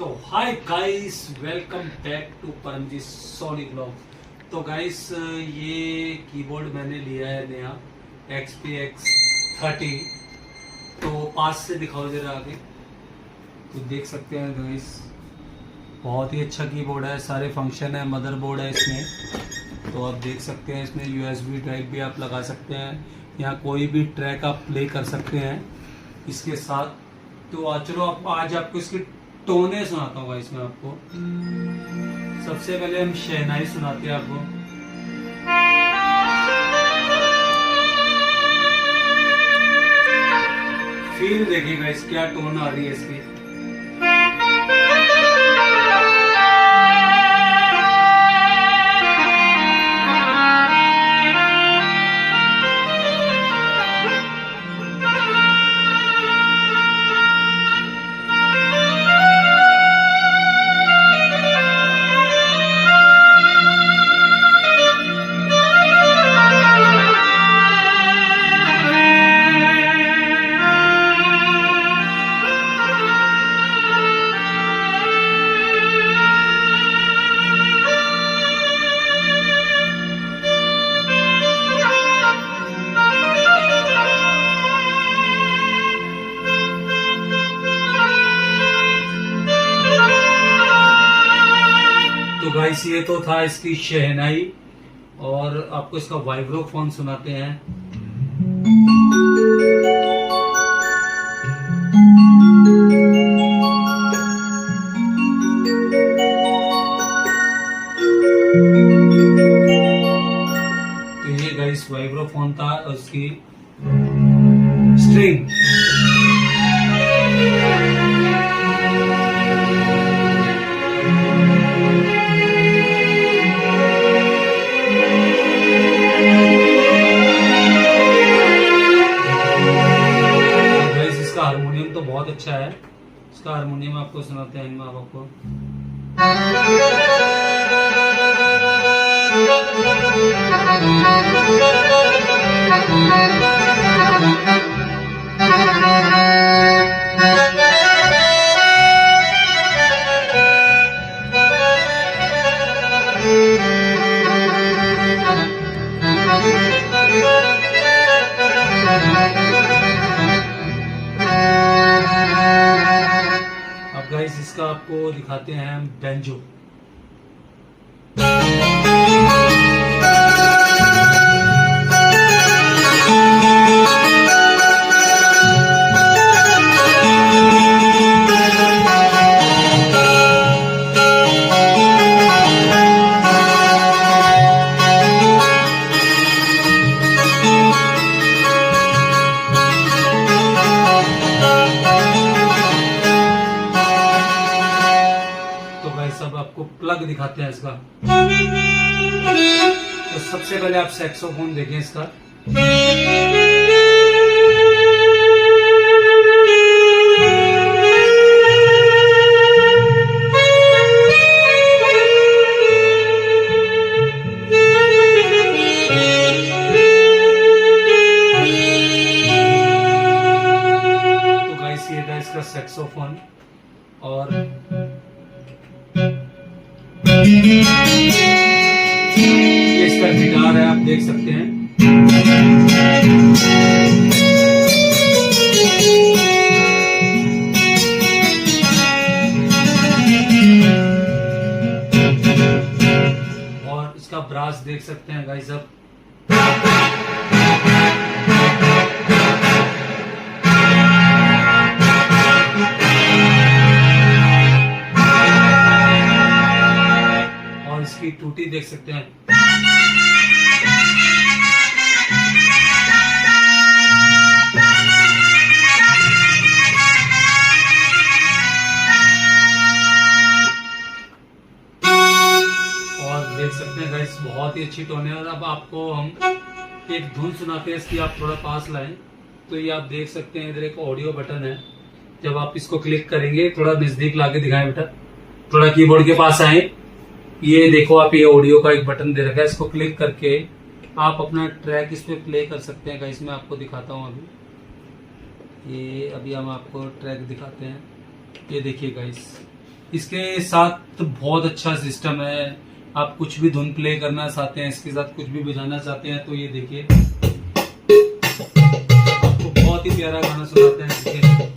तो hi guys, welcome back to Paramjeet Soni blog. तो guys, ये कीबोर्ड मैंने लिया है नया XPX 30। तो पास से दिखाओ जरा आगे। तो देख सकते हैं गाइस, बहुत ही अच्छा कीबोर्ड है, सारे फंक्शन है, मदरबोर्ड है इसमें। तो आप देख सकते हैं इसमें USB ड्राइव भी आप लगा सकते हैं, यहाँ कोई भी ट्रैक आप प्ले कर सकते हैं इसके साथ। तो चलो आज आपको इसकी टोने सुनाता हूँ इसमें आपको। सबसे पहले हम शहनाई सुनाते हैं आपको। फील देखिएगा इस क्या टोन आ रही है इसकी। तो गाइस, ये तो था इसकी शहनाई, और आपको इसका वाइब्रोफोन सुनाते हैं। तो ये गाइस वाइब्रोफोन था, उसकी स्ट्रिंग। हारमोनियम तो बहुत अच्छा है, इसका हारमोनियम आपको सुनाते हैं हम आपको। गाइस, इसका आपको दिखाते हैं हम बैंजो। सब आपको प्लग दिखाते हैं इसका। तो सबसे पहले आप सैक्सोफोन देखें इसका। तो गाइस, ये था इसका सैक्सोफोन। और ये इसका गिटार है, आप देख सकते हैं। और इसका ब्रास देख सकते हैं गाइस आप। इसकी टूटी देख सकते हैं। और देख सकते हैं गाइस, बहुत ही अच्छी टोन है। और अब आपको हम एक धुन सुनाते हैं इसकी, आप थोड़ा पास लाएं। तो ये आप देख सकते हैं, इधर एक ऑडियो बटन है। जब आप इसको क्लिक करेंगे, थोड़ा नजदीक लाके दिखाएं बेटा, थोड़ा कीबोर्ड के पास आए। ये देखो आप, ये ऑडियो का एक बटन दे रखा है, इसको क्लिक करके आप अपना ट्रैक इस पे प्ले कर सकते हैं गाइस। मैं आपको दिखाता हूँ अभी। ये अभी हम आपको ट्रैक दिखाते हैं। ये देखिए गाइस, इसके साथ बहुत अच्छा सिस्टम है। आप कुछ भी धुन प्ले करना चाहते हैं, इसके साथ कुछ भी बजाना चाहते हैं तो ये देखिए, आपको बहुत ही प्यारा गाना सुनाते हैं इसके।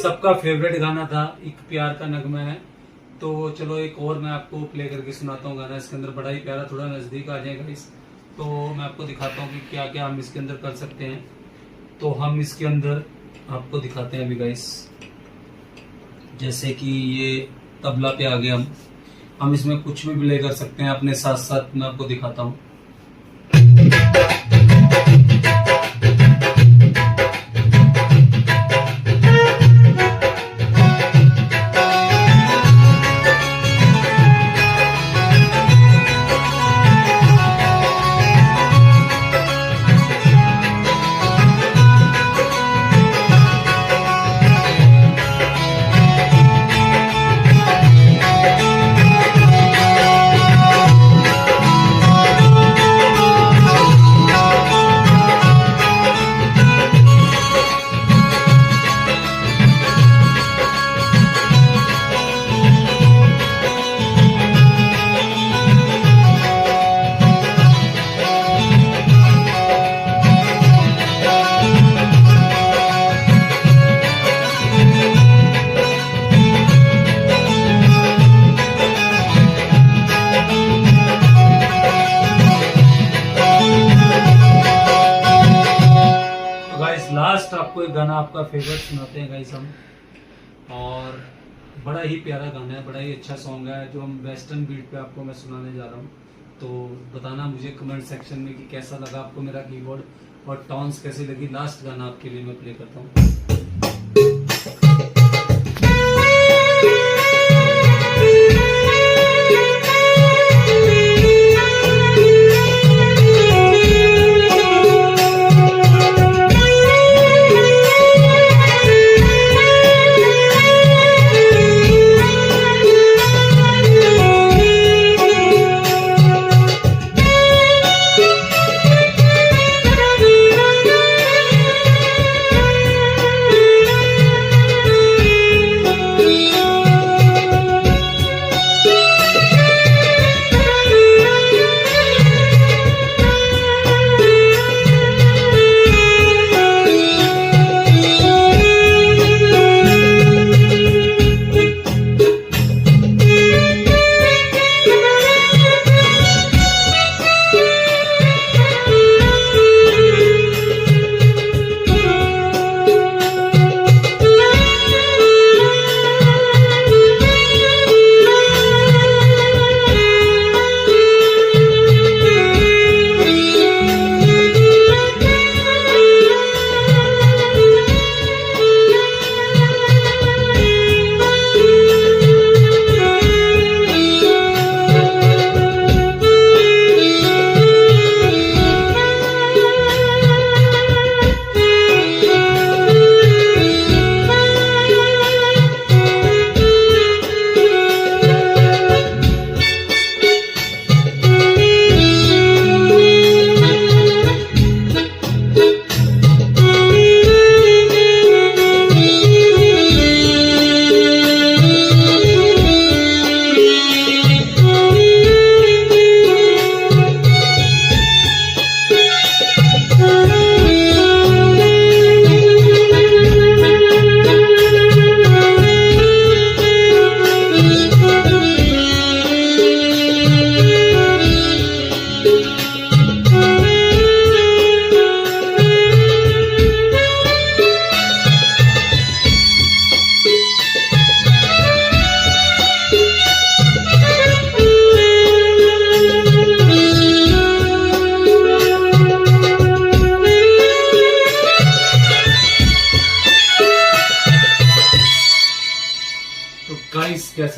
सबका फेवरेट गाना था, एक प्यार का नगमा है। तो चलो एक और मैं आपको प्ले करके सुनाता हूँ गाना। इसके अंदर बड़ा ही प्यारा, थोड़ा नजदीक आ जाएगा इस, तो मैं आपको दिखाता हूँ कि क्या क्या हम इसके अंदर कर सकते हैं। तो हम इसके अंदर आपको दिखाते हैं अभी गाइस, जैसे कि ये तबला पे आ गए हम इसमें कुछ भी प्ले कर सकते हैं अपने साथ साथ। मैं आपको दिखाता हूँ। लास्ट आपको एक गाना आपका फेवरेट सुनाते हैं गाइस हम, और बड़ा ही प्यारा गाना है, बड़ा ही अच्छा सॉन्ग है जो हम वेस्टर्न बीट पे आपको मैं सुनाने जा रहा हूँ। तो बताना मुझे कमेंट सेक्शन में कि कैसा लगा आपको मेरा कीबोर्ड और टॉन्स कैसी लगी। लास्ट गाना आपके लिए मैं प्ले करता हूँ।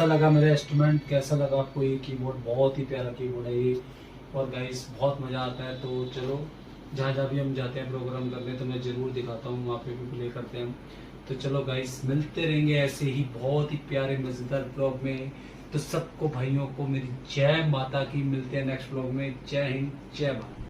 लगा मेरा इंस्ट्रूमेंट, कैसा लगा आपको ये कीबोर्ड। बहुत ही प्यारा कीबोर्ड है ये। और गाइस बहुत मज़ा आता है। तो चलो जहाँ जहाँ भी हम जाते हैं प्रोग्राम करने तो मैं ज़रूर दिखाता हूँ, वहाँ पे भी प्ले करते हैं हम। तो चलो गाइस मिलते रहेंगे ऐसे ही बहुत ही प्यारे मज़ेदार ब्लॉग में। तो सबको भाइयों को मेरी जय माता की। मिलते हैं नेक्स्ट ब्लॉग में। जय हिंद, जय भारत।